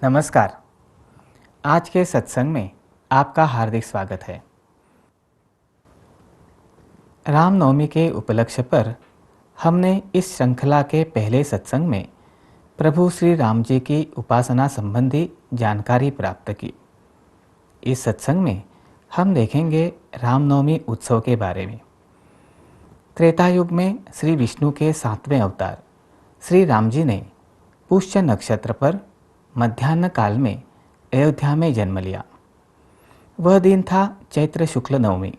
नमस्कार। आज के सत्संग में आपका हार्दिक स्वागत है। रामनवमी के उपलक्ष्य पर हमने इस श्रृंखला के पहले सत्संग में प्रभु श्री राम जी की उपासना संबंधी जानकारी प्राप्त की। इस सत्संग में हम देखेंगे रामनवमी उत्सव के बारे में। त्रेता युग में श्री विष्णु के 7वें अवतार श्री राम जी ने पुष्य नक्षत्र पर मध्याह्न काल में अयोध्या में जन्म लिया। वह दिन था चैत्र शुक्ल नवमी।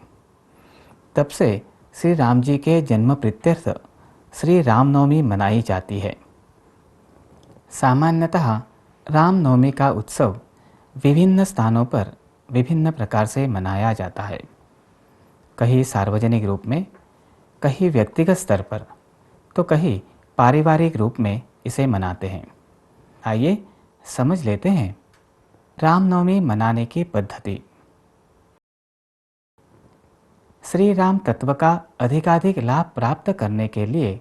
तब से श्री राम जी के जन्म प्रीत्यर्थ श्री रामनवमी मनाई जाती है। सामान्यतः रामनवमी का उत्सव विभिन्न स्थानों पर विभिन्न प्रकार से मनाया जाता है। कहीं सार्वजनिक रूप में, कहीं व्यक्तिगत स्तर पर, तो कहीं पारिवारिक रूप में इसे मनाते हैं। आइए समझ लेते हैं रामनवमी मनाने की पद्धति। श्री राम तत्व का अधिकाधिक लाभ प्राप्त करने के लिए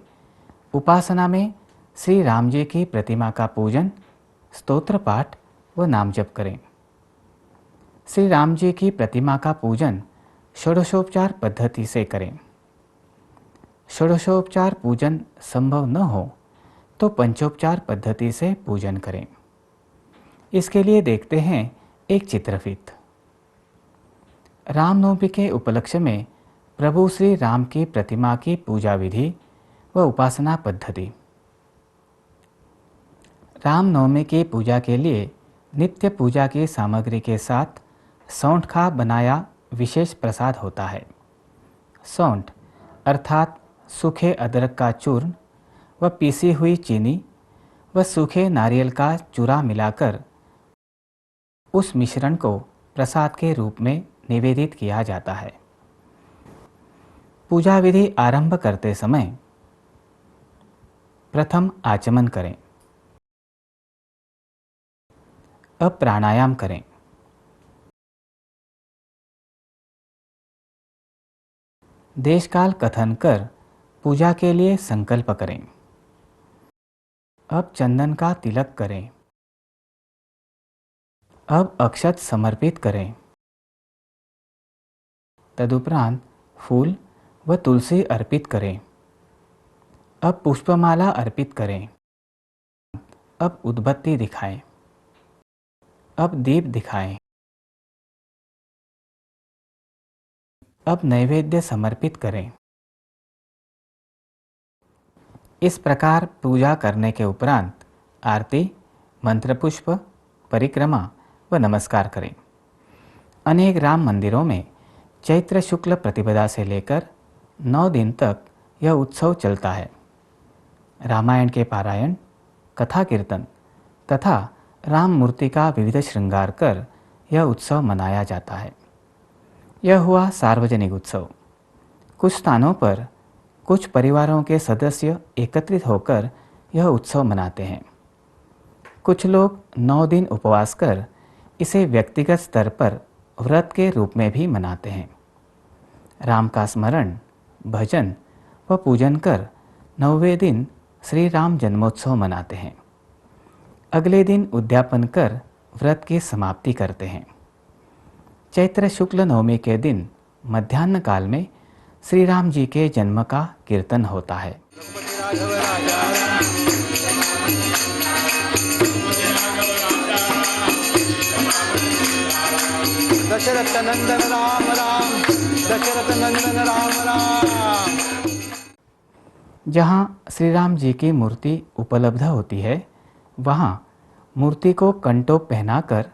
उपासना में श्री राम जी की प्रतिमा का पूजन, स्तोत्र पाठ व नाम जप करें। श्री राम जी की प्रतिमा का पूजन षोडशोपचार पद्धति से करें। षोडशोपचार पूजन संभव न हो तो पंचोपचार पद्धति से पूजन करें। इसके लिए देखते हैं एक चित्रफित। रामनवमी के उपलक्ष्य में प्रभु श्री राम की प्रतिमा की पूजा विधि व उपासना पद्धति। रामनवमी की पूजा के लिए नित्य पूजा की सामग्री के साथ सौंठ का बनाया विशेष प्रसाद होता है। सौंठ अर्थात सूखे अदरक का चूर्ण व पीसी हुई चीनी व सूखे नारियल का चूरा मिलाकर उस मिश्रण को प्रसाद के रूप में निवेदित किया जाता है। पूजा विधि आरंभ करते समय प्रथम आचमन करें। अब प्राणायाम करें। देशकाल कथन कर पूजा के लिए संकल्प करें। अब चंदन का तिलक करें। अब अक्षत समर्पित करें। तदुपरांत फूल व तुलसी अर्पित करें। अब पुष्पमाला अर्पित करें। अब उद्बत्ती दिखाएं। अब दीप दिखाएं। अब नैवेद्य समर्पित करें। इस प्रकार पूजा करने के उपरांत आरती, मंत्रपुष्प, परिक्रमा व नमस्कार करें। अनेक राम मंदिरों में चैत्र शुक्ल प्रतिपदा से लेकर 9 दिन तक यह उत्सव चलता है। रामायण के पारायण, कथा कीर्तन तथा राम मूर्ति का विविध श्रृंगार कर यह उत्सव मनाया जाता है। यह हुआ सार्वजनिक उत्सव। कुछ स्थानों पर कुछ परिवारों के सदस्य एकत्रित होकर यह उत्सव मनाते हैं। कुछ लोग 9 दिन उपवास कर इसे व्यक्तिगत स्तर पर व्रत के रूप में भी मनाते हैं। राम का स्मरण, भजन व पूजन कर 9वें दिन श्री राम जन्मोत्सव मनाते हैं। अगले दिन उद्यापन कर व्रत की समाप्ति करते हैं। चैत्र शुक्ल नवमी के दिन मध्याह्न काल में श्री राम जी के जन्म का कीर्तन होता है। दशरथ नंदन राम राम, दशरथ नंदन राम राम। जहाँ श्री राम जी की मूर्ति उपलब्ध होती है, वहाँ मूर्ति को कंटोप पहनाकर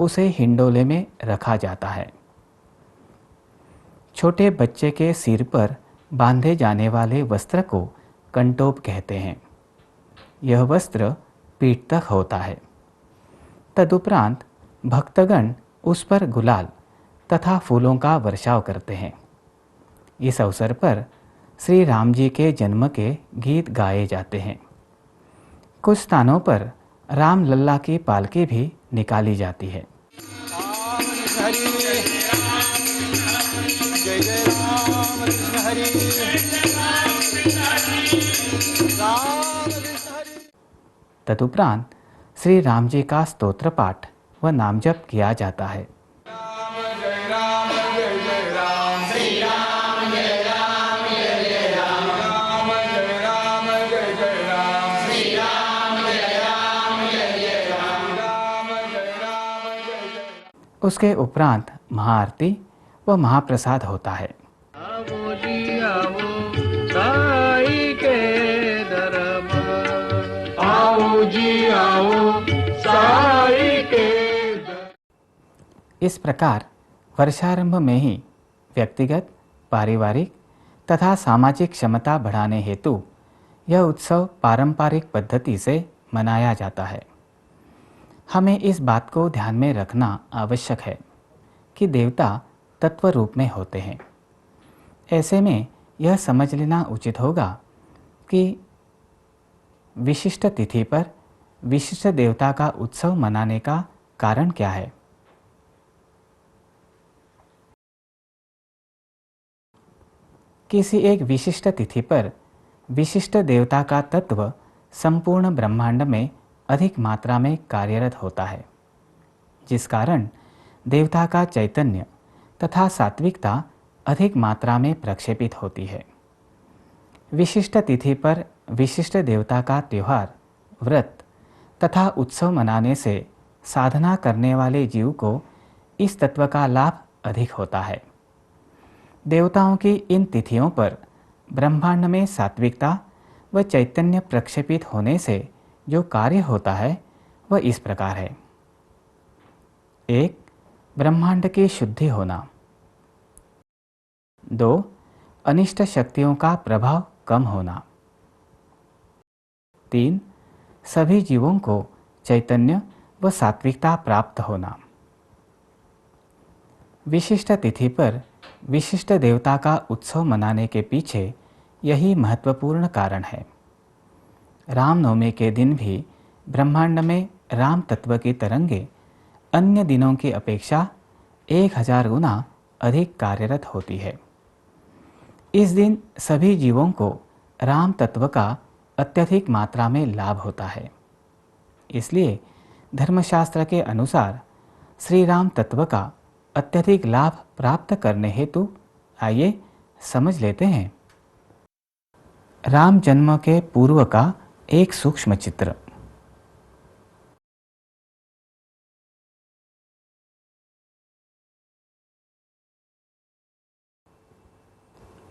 उसे हिंडोले में रखा जाता है। छोटे बच्चे के सिर पर बांधे जाने वाले वस्त्र को कंटोप कहते हैं। यह वस्त्र पीठ तक होता है। तदुपरांत भक्तगण उस पर गुलाल तथा फूलों का वर्षाव करते हैं। इस अवसर पर श्री राम जी के जन्म के गीत गाए जाते हैं। कुछ स्थानों पर राम लल्ला की पालकी भी निकाली जाती है। जय जय राम कृष्ण हरि, राम कृष्ण हरि। तदुपरांत श्री राम जी का स्तोत्र पाठ व नाम जप किया जाता है। उसके उपरांत महाआरती व महाप्रसाद होता है। आओ जी आओ साई के दरबार, आओ जी आओ साई के इस प्रकार वर्षारंभ में ही व्यक्तिगत, पारिवारिक तथा सामाजिक क्षमता बढ़ाने हेतु यह उत्सव पारंपरिक पद्धति से मनाया जाता है। हमें इस बात को ध्यान में रखना आवश्यक है कि देवता तत्व रूप में होते हैं। ऐसे में यह समझ लेना उचित होगा कि विशिष्ट तिथि पर विशिष्ट देवता का उत्सव मनाने का कारण क्या है। किसी एक विशिष्ट तिथि पर विशिष्ट देवता का तत्व संपूर्ण ब्रह्मांड में अधिक मात्रा में कार्यरत होता है, जिस कारण देवता का चैतन्य तथा सात्विकता अधिक मात्रा में प्रक्षेपित होती है। विशिष्ट तिथि पर विशिष्ट देवता का त्यौहार, व्रत तथा उत्सव मनाने से साधना करने वाले जीव को इस तत्व का लाभ अधिक होता है। देवताओं की इन तिथियों पर ब्रह्मांड में सात्विकता व चैतन्य प्रक्षेपित होने से जो कार्य होता है वह इस प्रकार है। 1. ब्रह्मांड की शुद्धि होना। 2. अनिष्ट शक्तियों का प्रभाव कम होना। 3. सभी जीवों को चैतन्य व सात्विकता प्राप्त होना। विशिष्ट तिथि पर विशिष्ट देवता का उत्सव मनाने के पीछे यही महत्वपूर्ण कारण है। रामनवमी के दिन भी ब्रह्मांड में राम तत्व की तरंगे अन्य दिनों की अपेक्षा 1000 गुना अधिक कार्यरत होती है। इस दिन सभी जीवों को राम तत्व का अत्यधिक मात्रा में लाभ होता है। इसलिए धर्मशास्त्र के अनुसार श्री राम तत्व का अत्यधिक लाभ प्राप्त करने हेतु आइए समझ लेते हैं। राम जन्म के पूर्व का एक सूक्ष्म चित्र।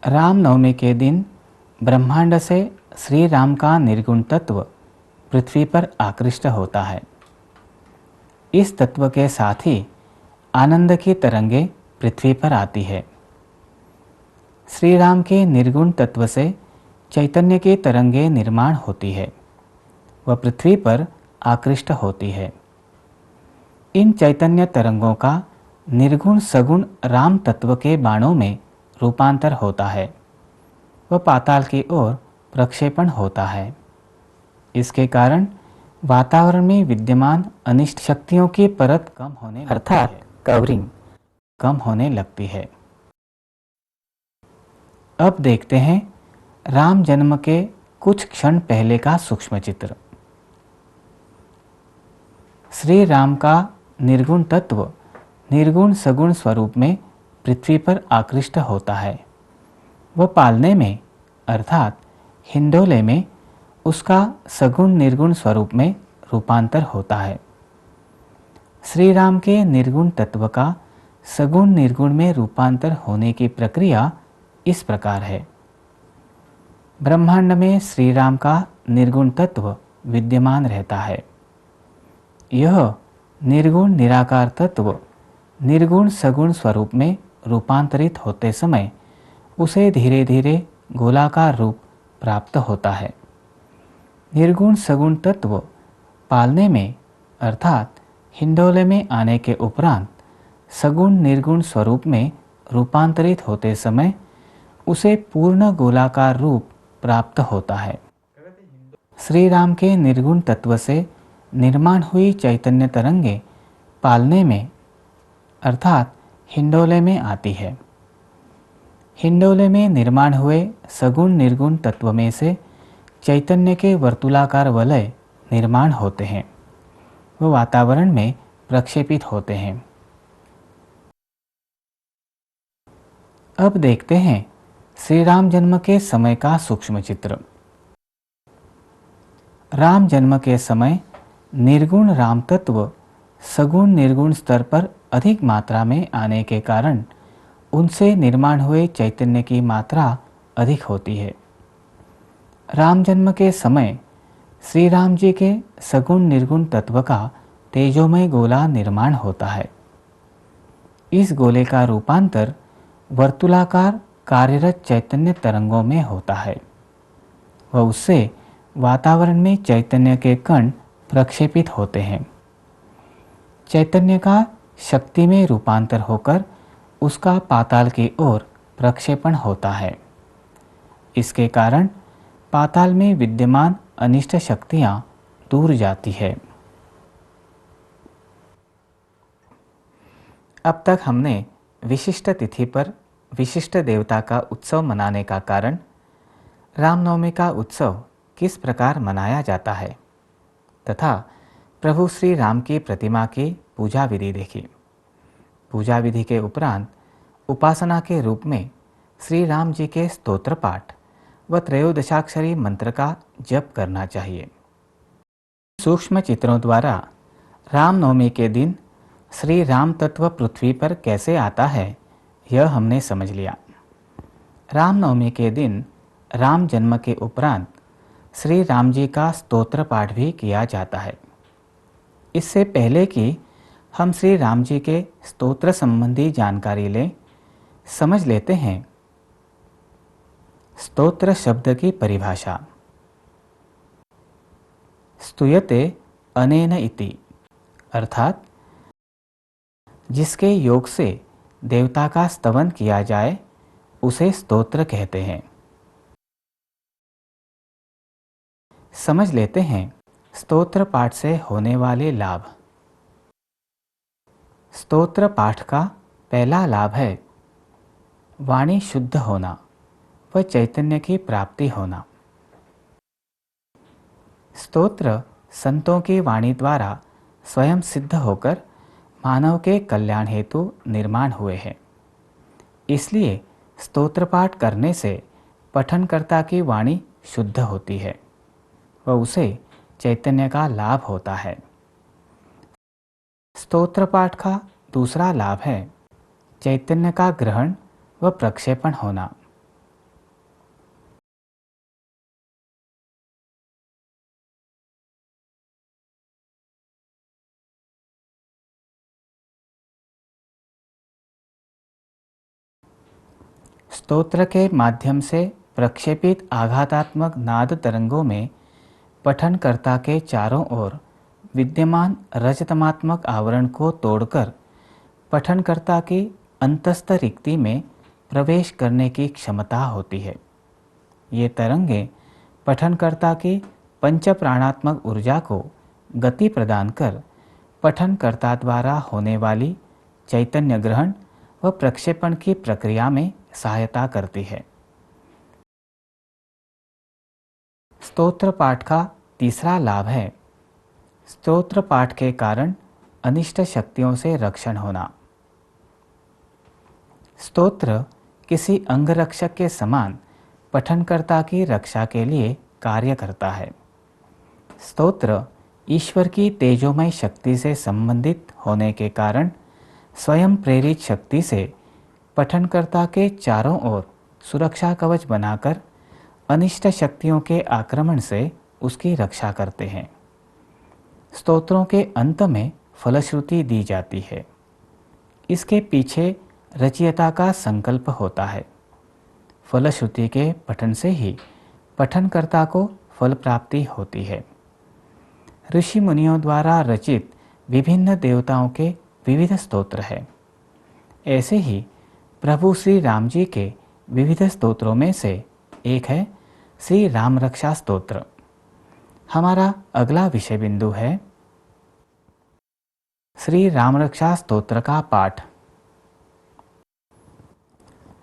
रामनवमी के दिन ब्रह्मांड से श्री राम का निर्गुण तत्व पृथ्वी पर आकृष्ट होता है। इस तत्व के साथ ही आनंद की तरंगे पृथ्वी पर आती है। श्री राम के निर्गुण तत्व से चैतन्य की तरंगे निर्माण होती है व पृथ्वी पर आकृष्ट होती है। इन चैतन्य तरंगों का निर्गुण सगुण राम तत्व के बाणों में रूपांतर होता है व पाताल की ओर प्रक्षेपण होता है। इसके कारण वातावरण में विद्यमान अनिष्ट शक्तियों की परत कम होने अर्थात कवरिंग कम होने लगती है। अब देखते हैं राम जन्म के कुछ क्षण पहले का सूक्ष्म चित्र। श्री राम का निर्गुण तत्व निर्गुण सगुण स्वरूप में पृथ्वी पर आकृष्ट होता है व पालने में अर्थात हिंडोले में उसका सगुण निर्गुण स्वरूप में रूपांतर होता है। श्री राम के निर्गुण तत्व का सगुण निर्गुण में रूपांतर होने की प्रक्रिया इस प्रकार है। ब्रह्मांड में श्री राम का निर्गुण तत्व विद्यमान रहता है। यह निर्गुण निराकार तत्व निर्गुण सगुण स्वरूप में रूपांतरित होते समय उसे धीरे धीरे गोलाकार रूप प्राप्त होता है। निर्गुण सगुण तत्व पालने में अर्थात हिंडोले में आने के उपरांत सगुण निर्गुण स्वरूप में रूपांतरित होते समय उसे पूर्ण गोलाकार रूप प्राप्त होता है। श्री राम के निर्गुण तत्व से निर्माण हुई चैतन्य तरंगे पालने में अर्थात हिंडोले में आती है। हिंडोले में निर्माण हुए सगुण निर्गुण तत्व में से चैतन्य के वर्तुलाकार वलय निर्माण होते हैं व वातावरण में प्रक्षेपित होते हैं। अब देखते हैं श्री राम जन्म के समय का सूक्ष्म चित्र। राम जन्म के समय निर्गुण राम तत्व सगुण निर्गुण स्तर पर अधिक मात्रा में आने के कारण उनसे निर्माण हुए चैतन्य की मात्रा अधिक होती है। राम जन्म के समय श्री राम जी के सगुण निर्गुण तत्व का तेजोमय गोला निर्माण होता है। इस गोले का रूपांतर वर्तुलाकार कार्यरत चैतन्य तरंगों में होता है व उससे वातावरण में चैतन्य के कण प्रक्षेपित होते हैं। चैतन्य का शक्ति में रूपांतर होकर उसका पाताल की ओर प्रक्षेपण होता है। इसके कारण पाताल में विद्यमान अनिष्ट शक्तियां दूर जाती है। अब तक हमने विशिष्ट तिथि पर विशिष्ट देवता का उत्सव मनाने का कारण, रामनवमी का उत्सव किस प्रकार मनाया जाता है तथा प्रभु श्री राम की प्रतिमा की पूजा विधि देखी। पूजा विधि के उपरांत उपासना के रूप में श्री राम जी के स्तोत्र पाठ व त्रयोदशाक्षरी मंत्र का जप करना चाहिए। सूक्ष्म चित्रों द्वारा रामनवमी के दिन श्री राम तत्व पृथ्वी पर कैसे आता है यह हमने समझ लिया। रामनवमी के दिन राम जन्म के उपरांत श्री राम जी का स्तोत्र पाठ भी किया जाता है। इससे पहले कि हम श्री राम जी के स्तोत्र संबंधी जानकारी लें, समझ लेते हैं स्तोत्र शब्द की परिभाषा। स्तुयते अनेन इति, अर्थात जिसके योग से देवता का स्तवन किया जाए उसे स्तोत्र कहते हैं। समझ लेते हैं स्तोत्र पाठ से होने वाले लाभ। स्तोत्र पाठ का पहला लाभ है वाणी शुद्ध होना व चैतन्य की प्राप्ति होना। स्तोत्र संतों की वाणी द्वारा स्वयं सिद्ध होकर मानव के कल्याण हेतु निर्माण हुए हैं। इसलिए स्तोत्र पाठ करने से पठनकर्ता की वाणी शुद्ध होती है व उसे चैतन्य का लाभ होता है। स्तोत्र पाठ का दूसरा लाभ है चैतन्य का ग्रहण व प्रक्षेपण होना। स्तोत्र के माध्यम से प्रक्षेपित आघातात्मक नाद तरंगों में पठनकर्ता के चारों ओर विद्यमान रजतमात्मक आवरण को तोड़कर पठनकर्ता की अंतस्थ रिक्ति में प्रवेश करने की क्षमता होती है। ये तरंगें पठनकर्ता की पंच प्राणात्मक ऊर्जा को गति प्रदान कर पठनकर्ता द्वारा होने वाली चैतन्य ग्रहण व प्रक्षेपण की प्रक्रिया में सहायता करती है। स्तोत्र पाठ का तीसरा लाभ है स्तोत्र पाठ के कारण अनिष्ट शक्तियों से रक्षण होना। स्तोत्र किसी अंगरक्षक के समान पठनकर्ता की रक्षा के लिए कार्य करता है। स्तोत्र ईश्वर की तेजोमय शक्ति से संबंधित होने के कारण स्वयं प्रेरित शक्ति से पठनकर्ता के चारों ओर सुरक्षा कवच बनाकर अनिष्ट शक्तियों के आक्रमण से उसकी रक्षा करते हैं। स्तोत्रों के अंत में फलश्रुति दी जाती है। इसके पीछे रचयिता का संकल्प होता है। फलश्रुति के पठन से ही पठनकर्ता को फल प्राप्ति होती है। ऋषि मुनियों द्वारा रचित विभिन्न देवताओं के विविध स्तोत्र हैं। ऐसे ही प्रभु श्री राम जी के विविध स्तोत्रों में से एक है श्री राम रक्षा स्तोत्र। हमारा अगला विषय बिंदु है श्री राम रक्षा स्तोत्र का पाठ।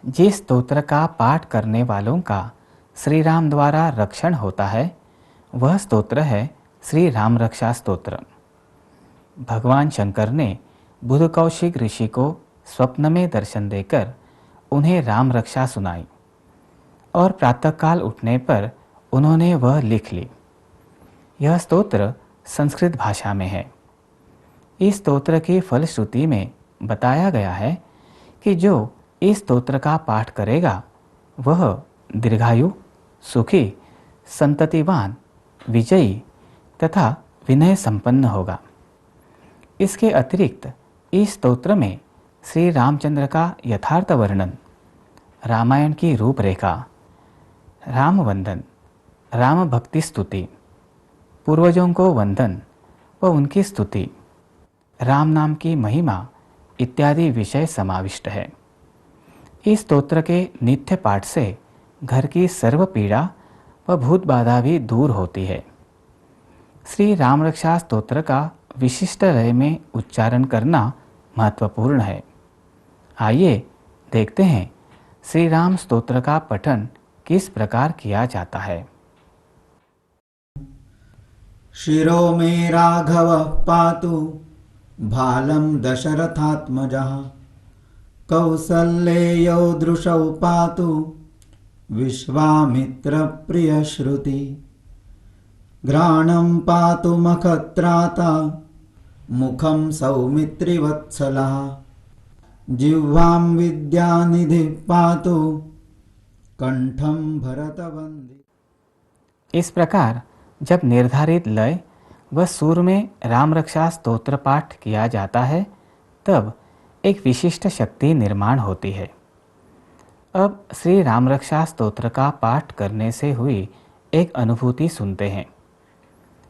जिस स्तोत्र का पाठ करने वालों का श्री राम द्वारा रक्षण होता है वह स्तोत्र है श्री राम रक्षा स्तोत्र। भगवान शंकर ने बुध कौशिक ऋषि को स्वप्न में दर्शन देकर उन्हें राम रक्षा सुनाई और प्रातःकाल उठने पर उन्होंने वह लिख ली। यह स्तोत्र संस्कृत भाषा में है। इस स्तोत्र की फलश्रुति में बताया गया है कि जो इस स्तोत्र का पाठ करेगा वह दीर्घायु, सुखी, संततिवान, विजयी तथा विनय संपन्न होगा। इसके अतिरिक्त इस स्तोत्र में श्री रामचंद्र का यथार्थ वर्णन, रामायण की रूपरेखा, राम वंदन, राम भक्ति स्तुति, पूर्वजों को वंदन व उनकी स्तुति, राम नाम की महिमा इत्यादि विषय समाविष्ट है। इस स्तोत्र के नित्य पाठ से घर की सर्व पीड़ा व भूत बाधा भी दूर होती है। श्री राम रक्षा स्तोत्र का विशिष्ट लय में उच्चारण करना महत्वपूर्ण है। आइए देखते हैं श्री राम स्तोत्र का पठन किस प्रकार किया जाता है। शिरो मे राघवः पातु भालं दशरथात्मजः कौसल्येयो दृशौ पातु विश्वामित्रप्रियश्रुति घ्राणं पातु मखत्राता मुखं सौमित्रिवत्सलः जिह्वां विद्यानिधिः पातु कंठं भरतवंदि। इस प्रकार जब निर्धारित लय व सुर में राम रक्षा स्तोत्र पाठ किया जाता है तब एक विशिष्ट शक्ति निर्माण होती है। अब श्री राम रक्षा स्तोत्र का पाठ करने से हुई एक अनुभूति सुनते हैं।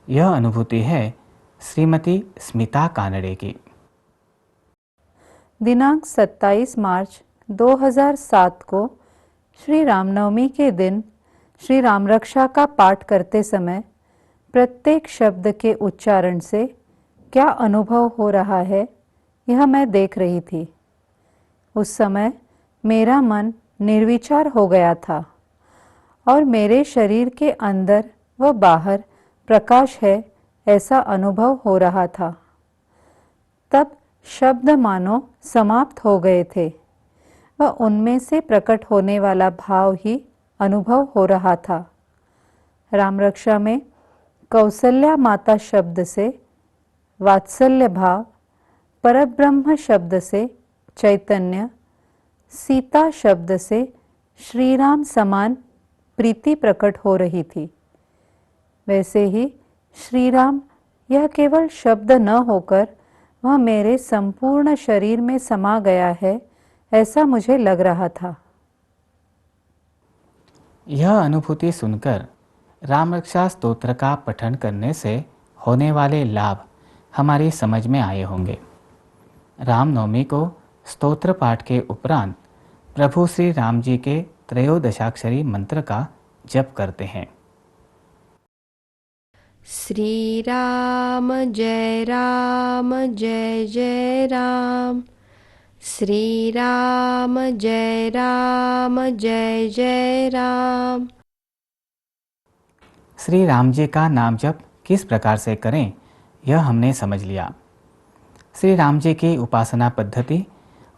यह अनुभूति है श्रीमती स्मिता कानड़े की। दिनांक 27 मार्च 2007 को श्री रामनवमी के दिन श्री राम रक्षा का पाठ करते समय प्रत्येक शब्द के उच्चारण से क्या अनुभव हो रहा है यह मैं देख रही थी। उस समय मेरा मन निर्विचार हो गया था और मेरे शरीर के अंदर व बाहर प्रकाश है ऐसा अनुभव हो रहा था। तब शब्द मानो समाप्त हो गए थे व उनमें से प्रकट होने वाला भाव ही अनुभव हो रहा था। राम रक्षा में कौसल्या माता शब्द से वात्सल्य भाव, परब्रह्म शब्द से चैतन्य, सीता शब्द से श्री राम समान प्रीति प्रकट हो रही थी। वैसे ही श्री राम यह केवल शब्द न होकर वह मेरे संपूर्ण शरीर में समा गया है ऐसा मुझे लग रहा था। यह अनुभूति सुनकर राम रक्षा स्तोत्र का पठन करने से होने वाले लाभ हमारी समझ में आए होंगे। रामनवमी को स्तोत्र पाठ के उपरांत प्रभु श्री राम जी के त्रयोदशाक्षरी मंत्र का जप करते हैं। श्री राम जय जय राम, श्री राम जय जय राम। श्री राम जी का नाम जप किस प्रकार से करें यह हमने समझ लिया। श्री राम जी की उपासना पद्धति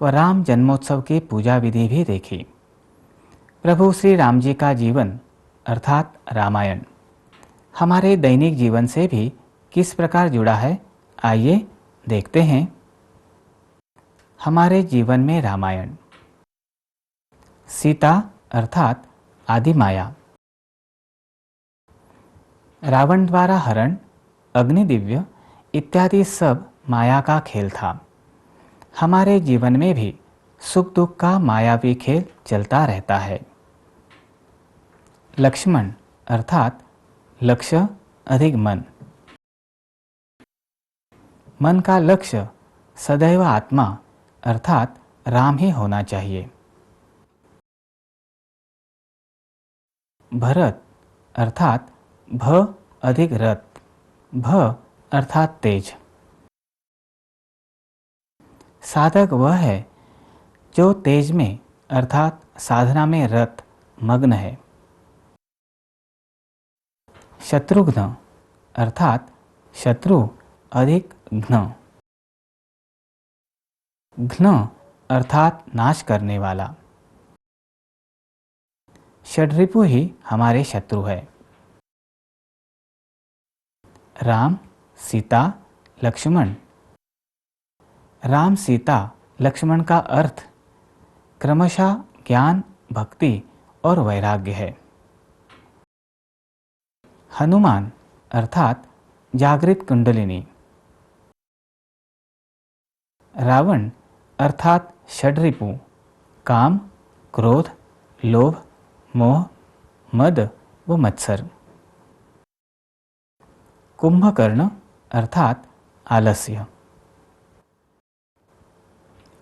व राम जन्मोत्सव की पूजा विधि भी देखी। प्रभु श्री राम जी का जीवन अर्थात रामायण हमारे दैनिक जीवन से भी किस प्रकार जुड़ा है आइए देखते हैं। हमारे जीवन में रामायण, सीता अर्थात आदि माया, रावण द्वारा हरण, अग्निदिव्य इत्यादि सब माया का खेल था। हमारे जीवन में भी सुख दुख का मायावी खेल चलता रहता है। लक्ष्मण अर्थात लक्ष्य अधिक मन, मन का लक्ष्य सदैव आत्मा अर्थात राम ही होना चाहिए। भरत अर्थात भ अधिक रथ, भ अर्थात तेज। साधक वह है जो तेज में अर्थात साधना में रत मग्न है। शत्रुघ्न अर्थात शत्रु अधिक घ्न। घ्न अर्थात नाश करने वाला। षड्रिपु ही हमारे शत्रु है। राम, सीता, लक्ष्मण। राम, सीता, लक्ष्मण का अर्थ क्रमशः ज्ञान, भक्ति और वैराग्य है। हनुमान अर्थात जागृत कुंडलिनी। रावण अर्थात षड्रिपु, काम, क्रोध, लोभ, मोह, मद व मत्सर। कुंभकर्ण अर्थात आलस्य।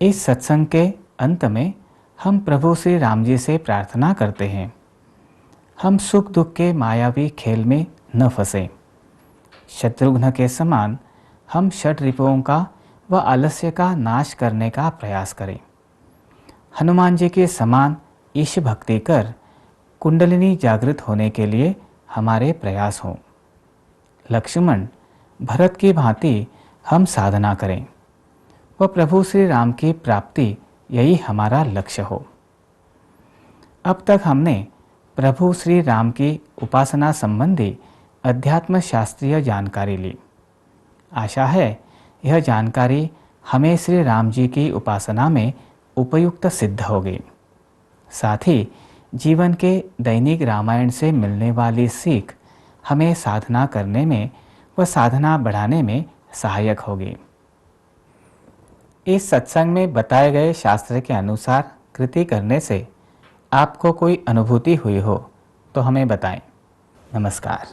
इस सत्संग के अंत में हम प्रभु श्री राम जी से प्रार्थना करते हैं, हम सुख दुख के मायावी खेल में न फंसे। शत्रुघ्न के समान हम षड्रिपुओं का व आलस्य का नाश करने का प्रयास करें। हनुमान जी के समान ईश भक्ति कर कुंडलिनी जागृत होने के लिए हमारे प्रयास हों। लक्ष्मण, भरत की भांति हम साधना करें व प्रभु श्री राम की प्राप्ति यही हमारा लक्ष्य हो। अब तक हमने प्रभु श्री राम की उपासना संबंधी अध्यात्म शास्त्रीय जानकारी ली। आशा है यह जानकारी हमें श्री राम जी की उपासना में उपयुक्त सिद्ध होगी। साथ ही जीवन के दैनिक रामायण से मिलने वाली सीख हमें साधना करने में व साधना बढ़ाने में सहायक होगी। इस सत्संग में बताए गए शास्त्र के अनुसार कृति करने से आपको कोई अनुभूति हुई हो तो हमें बताएं। नमस्कार।